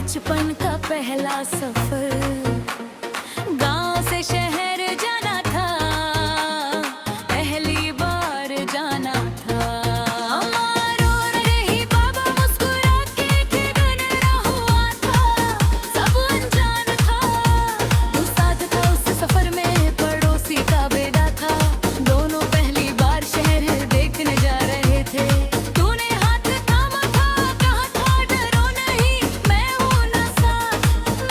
बचपन का पहला सफर, गांव से शहर जाना था, पहली बार जाना था। अम्मा रो रही, बाबा मुस्कुरा के दिन हुआ था, सब अनजान था। तू साथ था उस सफर में, पड़ोसी का बेटा था, दोनों पहली बार शहर देखने जा रहे थे। तूने हाथ थामा था, कहा था डरो नहीं, मैं हूं ना साथ,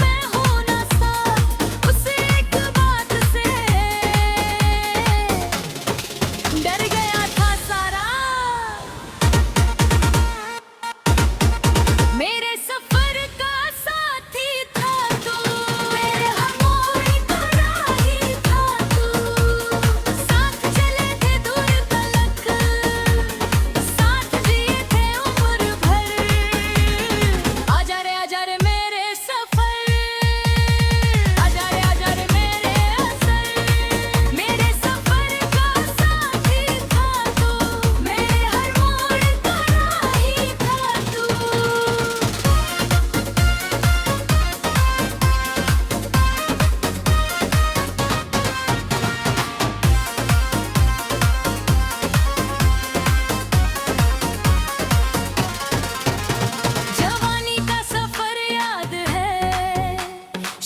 मैं हूं ना साथ। उस एक बात से डर गया था सारा। मेरे सफर का साथी था तू, मेरे हर मोड़ का राही था तू। साथ चले थे दूर तलक, साथ जिए थे उम्र भर। आजा रे मेरे सफर, आजा रे मेरे असर। मेरे सफर का साथी था तू, मेरे हर मोड़ का राही था तू। जवानी का सफर याद है,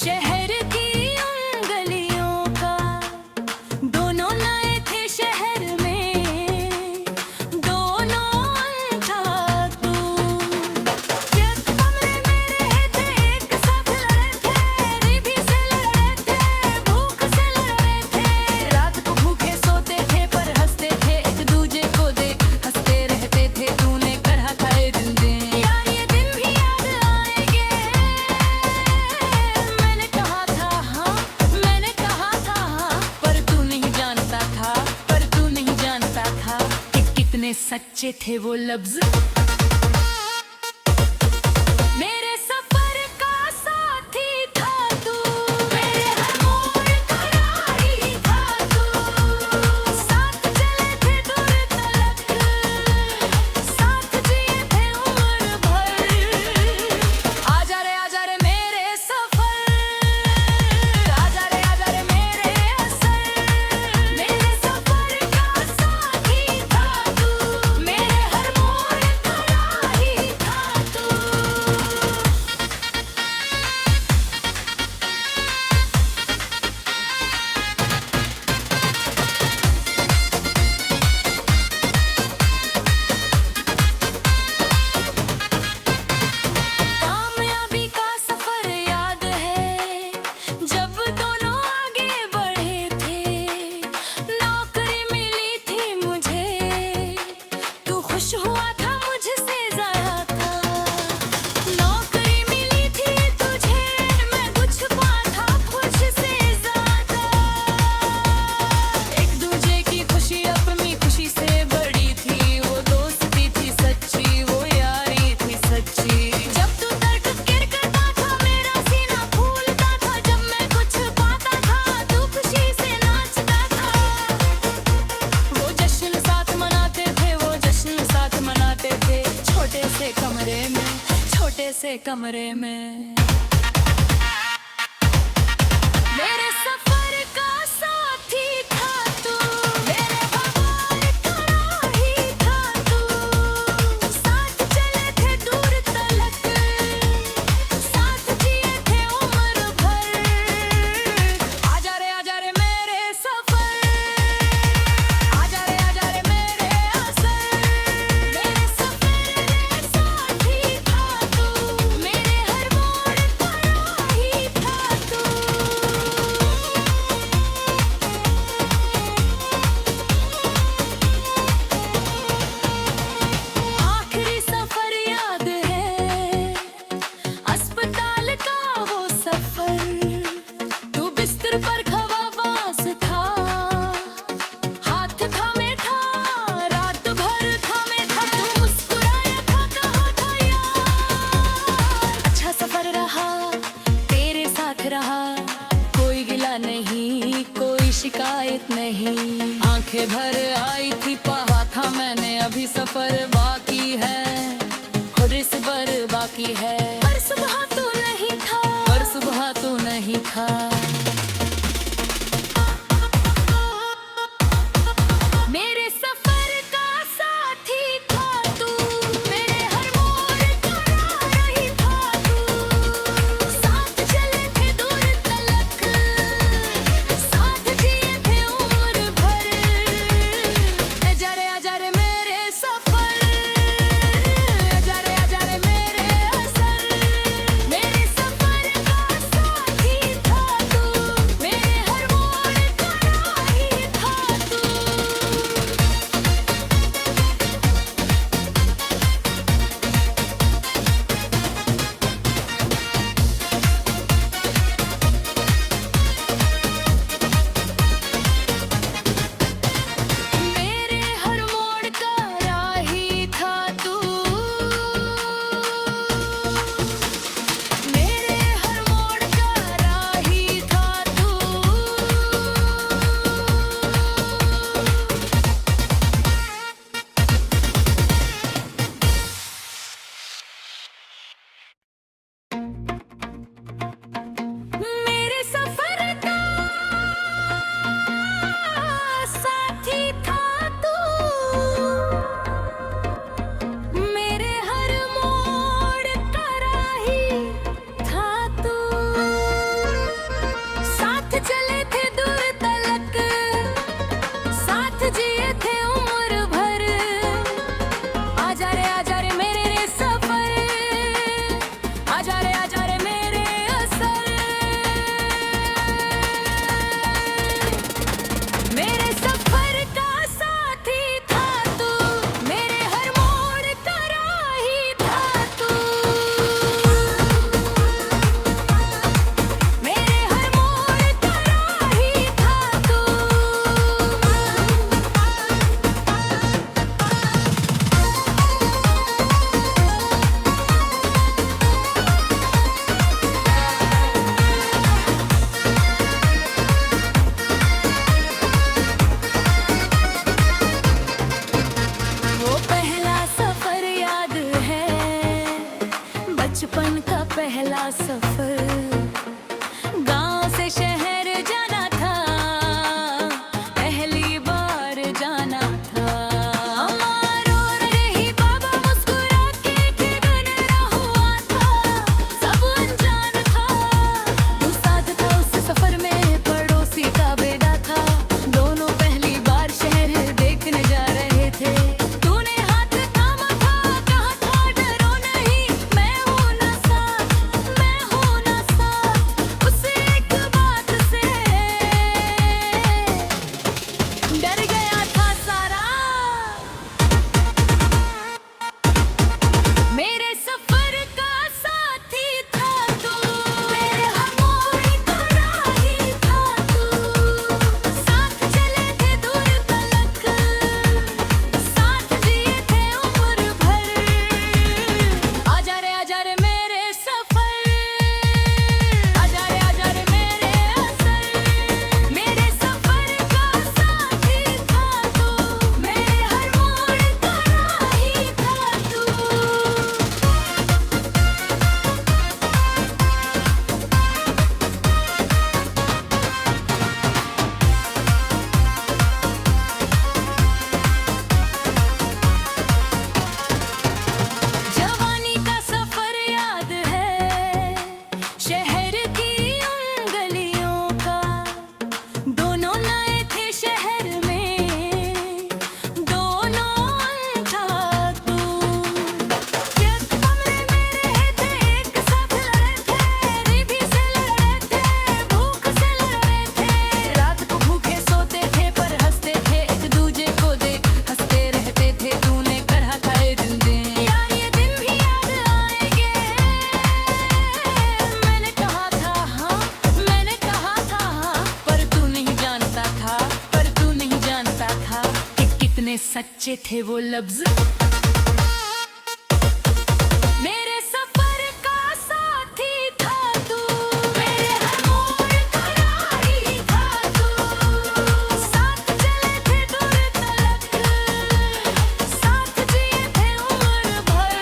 शहर की उन गलियों का। दोनों नए थे शहर में, दोनों अनथा तू। एक कमरे में रहे थे, एक साथ लड़े थे, रीभी से लड़ रहे थे, भूख से लड़ रहे थे। रात को भूखे सोते थे पर हंसते थे, एक दूजे को देख हंसते रहते थे। तूने कहा था ये दिन यार ये दिन भी याद आएंगे। मैंने कहा था हाँ, मैंने कहा था हाँ, पर तू नहीं जानता था, पर तू नहीं जानता था कि कितने सच्चे थे वो लफ्ज। मेरे सफर का साथी था तू, मेरे हर मोड़ का राही था तू। साथ चले थे दूर तलक, साथ जिए थे उम्र भर। आजा रे मेरे सफर, आजा रे मेरे असर। मेरे सफर का साथी था तू, मेरे हर मोड़ का राही था तू। कामयाबी का सफर याद है, जब दोनों आगे बढ़े थे। नौकरी मिली थी मुझे, तू खुश हुआ था मुझसे ज़्यादा था। नौकरी मिली थी तुझे, मैं कुछ पा था खुश से ज़्यादा। एक दूजे की खुशी अपनी खुशी से बड़ी थी, वो दोस्ती थी सच्ची, वो यारी थी सच्ची। जब तू तर्क करता था मेरा सीना फूलता था, जब मैं कुछ पाता था तू खुशी से नाचता था। वो जश्न साथ मनाते थे, वो जश्न साथ मनाते थे, छोटे से कमरे में, छोटे से कमरे में। मेरे सफर का साथी था तू, मेरे भगवान का राही था तू। साथ चले थे दूर तलक, साथ जिए थे उम्र भर। आजा रे मेरे सफर, आजा रे मेरे असर। मेरे सफर का साथी था तू, मेरे हर मोड़ का राही था तू। आखिरी सफर याद है, अस्पताल का वो सफर। तू बिस्तर पर खवाबास था, हाथ थामे था, रात भर थामे था। तू मुस्कुराया था, कहा था यार अच्छा सफर रहा, तेरे साथ रहा। कोई गिला नहीं, कोई शिकायत नहीं। आंखें भर आई थी, कहा था मैंने अभी सफर बाकी है, खुद इस बार बाकी है। हर सुबह तू सफर, गांव से शहर जाना था, पहली बार जाना था। माँ रो रही, बाबा मुस्कुरा के किरण हुआ था, सब अनजान था। तू साथ था उस सफर में, पड़ोसी का बेटा था। दोनों पहली बार शहर देखने जा रहे थे। तूने हाथ थामा था, कहा था डरो नहीं, मैं हूं ना साथ, मैं हूं ना साथ। उस एक बात से डर गया था सारा। मेरे सफर का साथी था तू, मेरे हर मोड़ का राही था तू। साथ चले थे दूर तलक, साथ जिए थे उम्र भर। आजा रे मेरे सफर, आजा रे मेरे असर। मेरे सफर का साथी था तू, मेरे हर मोड़ का राही था तू। जवानी का सफर याद है, शहर की उन गलियों का। दोनों नए थे शहर में, दोनों था तू। एक कमरे में रहे थे, एक साथ लड़े थे, रीभी से लड़ रहे थे, भूख से लड़ रहे थे। रात को भूखे सोते थे पर हंसते थे, एक दूजे को देख हंसते रहते थे। तूने कहा था ये दिन यार, ये दिन भी याद आएंगे। मैंने कहा था हाँ, मैंने कहा था हाँ, पर तू नहीं जानता था, पर तू नहीं जानता था कि कितने सच्चे थे वो लफ्ज। मेरे सफर का साथी था तू, मेरे हर मोड़ का राही था तू। साथ चले थे दूर तलक, साथ जिए थे उम्र भर।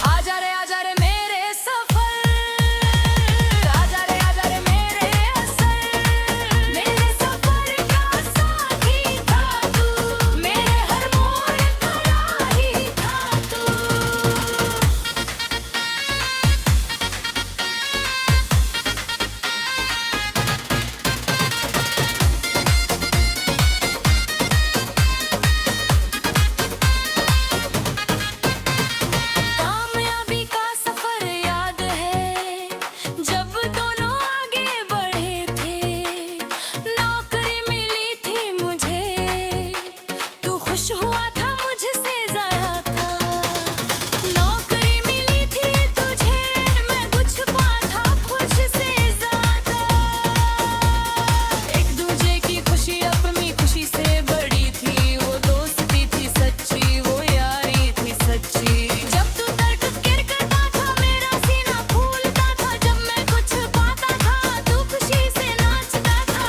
आजा रे मेरे सफर, आजा रे मेरे असर। मेरे सफर का साथी था तू, मेरे हर मोड़ का राही था तू। कामयाबी का सफर याद है, जब दोनों आगे बढ़े थे। नौकरी मिली थी मुझे, तू खुश हुआ था मुझसे ज़्यादा था। नौकरी मिली थी तुझे, मैं कुछ था खुश से ज़्यादा। एक दूजे की खुशी अपनी खुशी से बड़ी थी, वो दोस्ती थी सच्ची, वो यारी थी सच्ची। जब तू दर्द गिर करता था, मेरा सीना फूलता था। जब मैं कुछ पाता था, तू खुशी से नाचता था।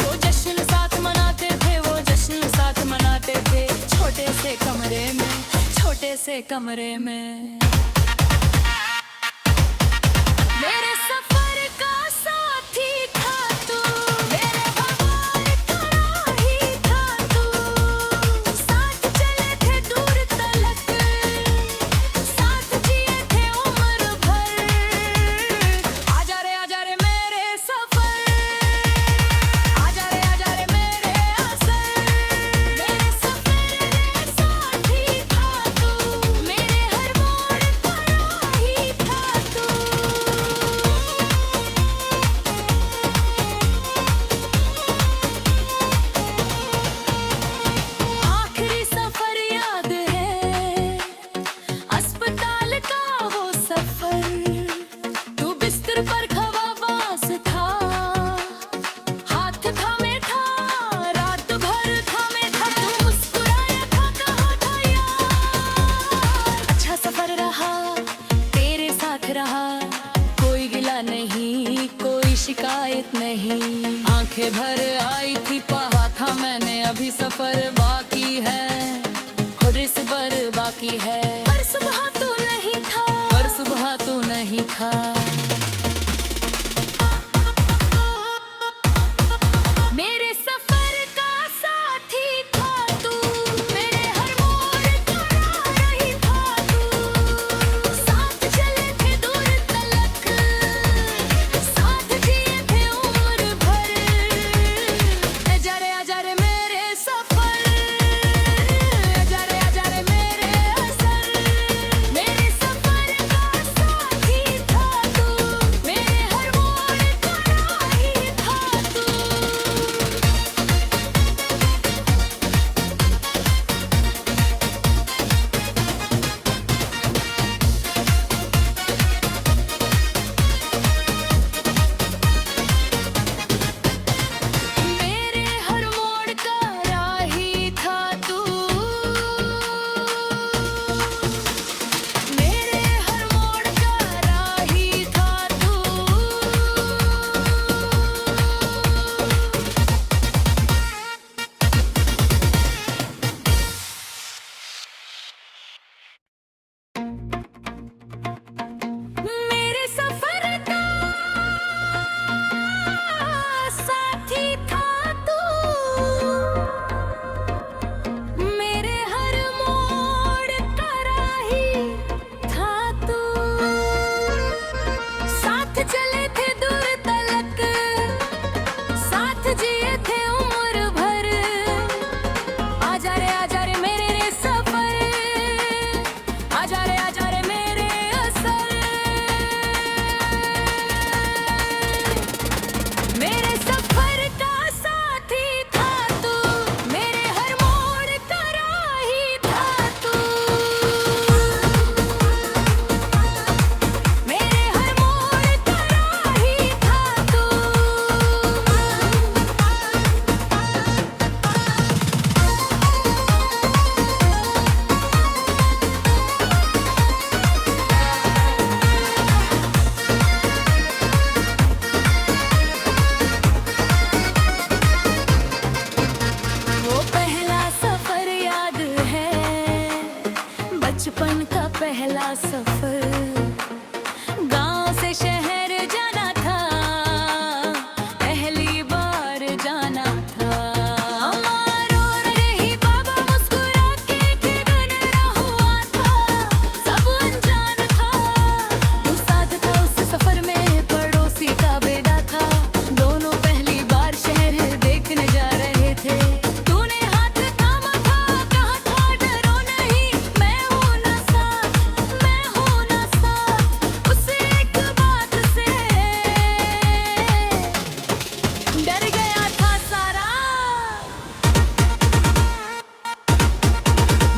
वो जश्न साथ मनाते थे, वो जश्न साथ मनाते थे। छोटे से कमरे में, छोटे से कमरे में। मेरे सफर का साथी था तू, मेरे भगवान का राही था तू। साथ चले थे दूर तलक, साथ जिए थे उम्र भर। आजा रे मेरे सफर, आजा रे मेरे असर। मेरे सफर का साथी था तू, मेरे हर मोड़ का राही था तू। आखिरी सफर याद है, अस्पताल का वो सफर। तू बिस्तर पर खवाबास था, हाथ थामे था, रात भर थामे था। तू मुस्कुराया था, कहा था यार अच्छा सफर रहा, तेरे साथ रहा। कोई गिला नहीं, कोई शिकायत नहीं। आंखें भर आई थी, कहा था मैंने अभी सफर बाकी है, खुद इस पर बाकी है। पर सुबह तो नहीं था, पर सुबह तो ही था। मेरे सफर का साथी था तू, मेरे हर मोड़ का राही था तू। साथ चले थे दूर तलक, साथ जिए थे उम्र भर। आजा रे मेरे सफर, आजा रे मेरे असर। मेरे सफर का साथी था तू, मेरे हर मोड़ का राही था तू। मेरे हर मोड़ का राही था तू, मेरे हर मोड़ का राही था तू। मेरे सफर का साथी था तू, मेरे हर मोड़ का राही था तू। साथ चले थे दूर तलक, साथ जिए थे उम्र भर। आजा रे मेरे सफर, आजा रे मेरे असर। मेरे सफर का साथी था तू, मेरे हर मोड़ का राही था तू। मेरे हर मोड़ का राही था तू। वो पहला सफर याद है, बचपन का पहला सफर। गांव से शहर जाना था, पहली बार जाना था। अम्मा रो रही, बाबा मुस्कुरा के किधर हुआ था। सब अनजान था, तू साथ था उस सफर में, पड़ोसी का बेटा था। दोनों पहली बार शहर देखने जा रहे थे। तूने हाथ थामा था, कहा था डरो नहीं, मैं हूं ना साथ, मैं हूं ना साथ। उस एक बात से डर गया था सारा।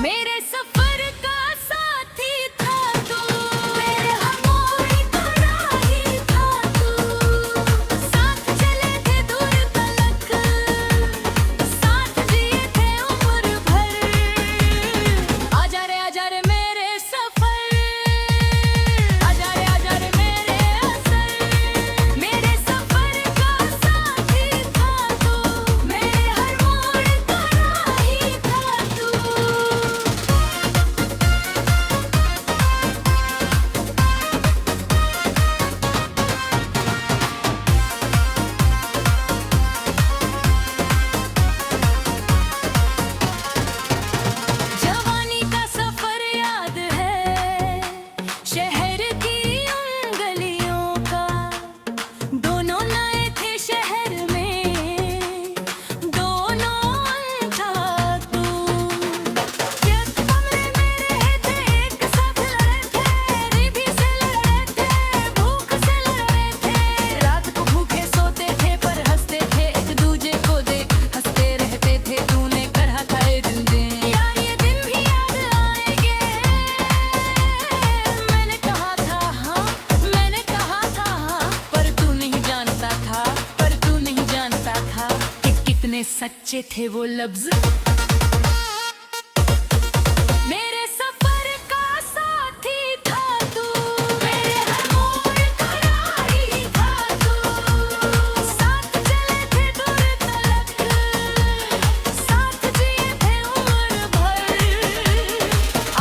मेरे सफर का साथी था तू, मेरे हर मोड़ का राही था तू। साथ चले थे दूर तलक, साथ जिए थे उम्र भर। आजा रे मेरे सफर, आजा रे मेरे असर। मेरे सफर का साथी था तू, मेरे हर मोड़ का राही था तू। जवानी का सफर याद है, शहर की उन गलियों का। दोनों नए थे शहर में, दोनों अनथा तू। एक कमरे में रहे थे, एक साथ लड़े थे, गरीबी से लड़ रहे थे, भूख से लड़ रहे थे। रात को भूखे सोते थे पर हंसते थे, एक दूजे को देख हंसते रहते थे। तूने कहा था ये दिन यार ये दिन भी याद आएंगे। मैंने कहा था हाँ, मैंने कहा था हाँ, पर तू नहीं जानता था, पर तू नहीं जानता था कि कितने सच्चे थे वो लफ्ज। मेरे सफर का साथी था तू, मेरे हर मोड़ का राही था तू। साथ चले थे दूर तलक, साथ जिए थे उम्र भर।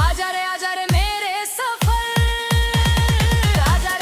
आजा रे मेरे सफर, आजा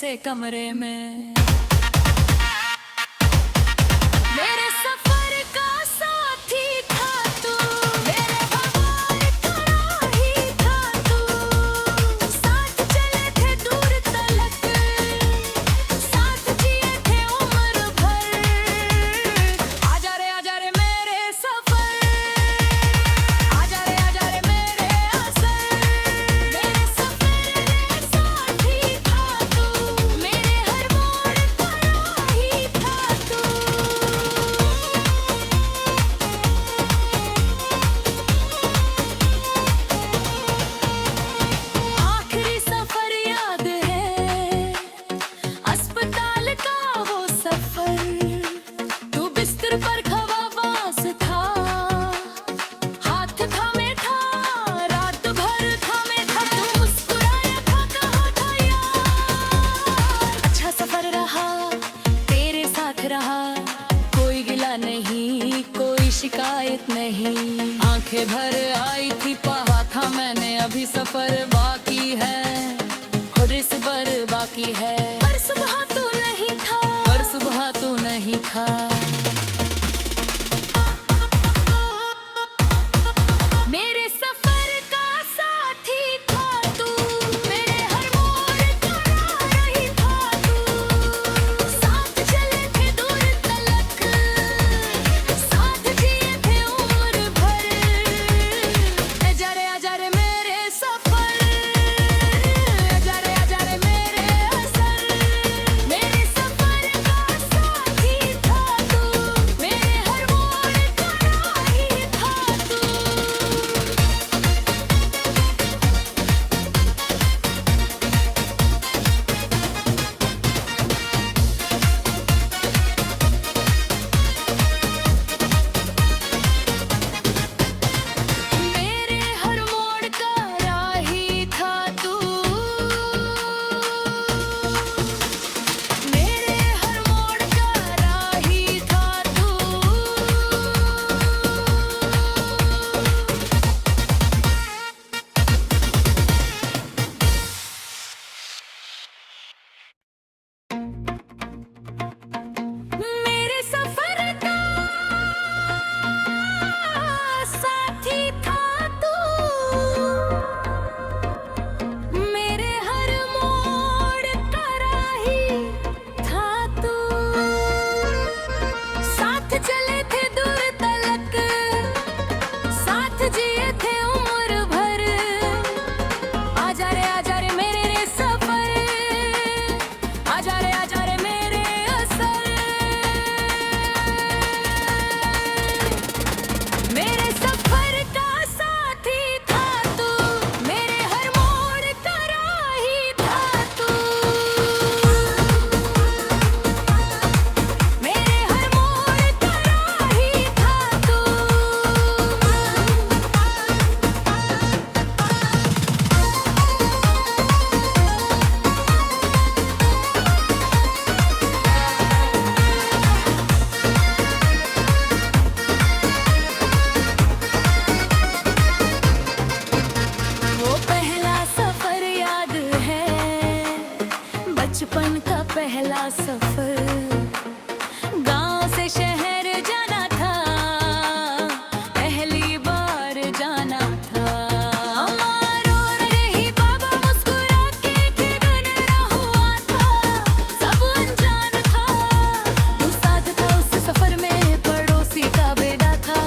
से कमरे में। मेरे सफर का साथी था तू, मेरे भगवान का राही था तू। साथ चले थे दूर तलक, साथ जिए थे उम्र भर। आजा रे मेरे सफर, आजा रे मेरे असर। मेरे सफर में साथी था तू, मेरे हर मोड़ का राही था तू। आखिरी सफर याद है, अस्पताल का वो सफर। तू बिस्तर पर खवाबास था, हाथ थामे था, रात भर थामे था। तू मुस्कुराया था, कहा था यार अच्छा सफर रहा, तेरे साथ रहा। कोई गिला नहीं, कोई शिकायत नहीं। आंखें भर आई थी, पहा था मैंने अभी सफर बाकी है, और इस बार बाकी है। पर सुबह तू नहीं था, पर सुबह तू नहीं था। मेरे सफर का साथी था तू, मेरे हर मोड़ का राही था तू। साथ चले थे दूर तलक, साथ जिए थे उम्र भर। आजा रे मेरे सफर, आजा रे मेरे असर। मेरे सफर का साथी था तू, मेरे हर मोड़ का राही था तू। मेरे हर मोड़ का राही था तू, मेरे हर मोड़ का राही था तू। मेरे सफर का साथी था तू, मेरे हर मोड़ का राही था तू। साथ चले थे दूर तलक, साथ जिए थे उम्र भर। आजा रे मेरे सफर, आजा रे मेरे असर। मेरे सफर का साथी था तू, मेरे हर मोड़ का राही था तू। मेरे हर मोड़ का राही था तू। वो पहला सफर याद है, बचपन का पहला सफर। गांव से शहर जाना था, पहली बार जाना था। अम्मा रो रही, बाबा मुस्कुरा के खेगन हुआ था। सब अनजान था, तू साथ था उस सफर में, पड़ोसी का बेटा था।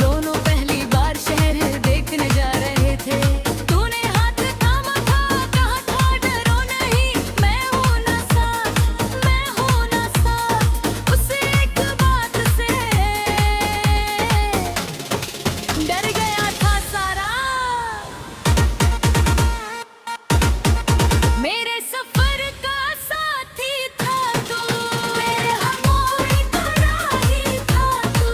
दोनों पहली बार शहर देखने जा रहे थे। तूने हाथ थामा था, कहा था डरो नहीं, मैं हूं ना साथ, मैं हूं ना साथ। उस एक बात से डर गया था सारा। मेरे सफर का साथी था तू, मेरे हर मोड़ का राही था तू।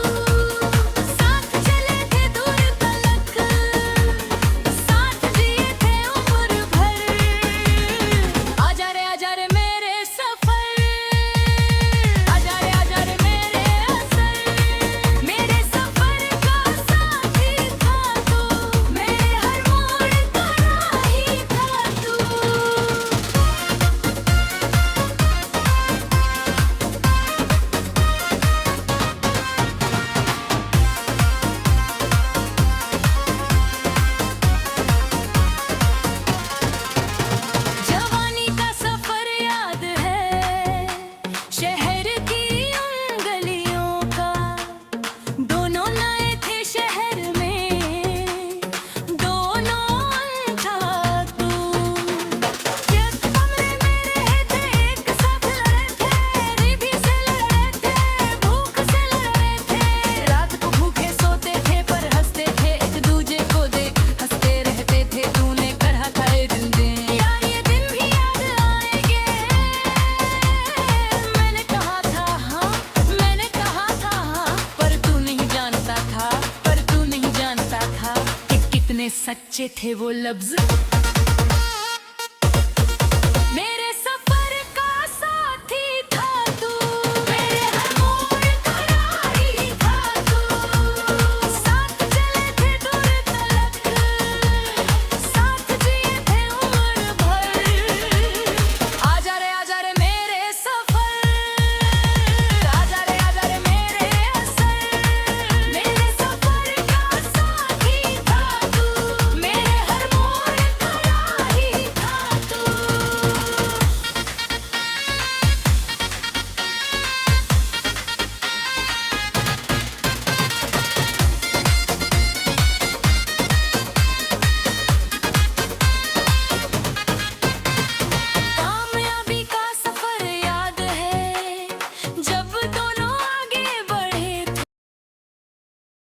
सच्चे थे वो लफ्ज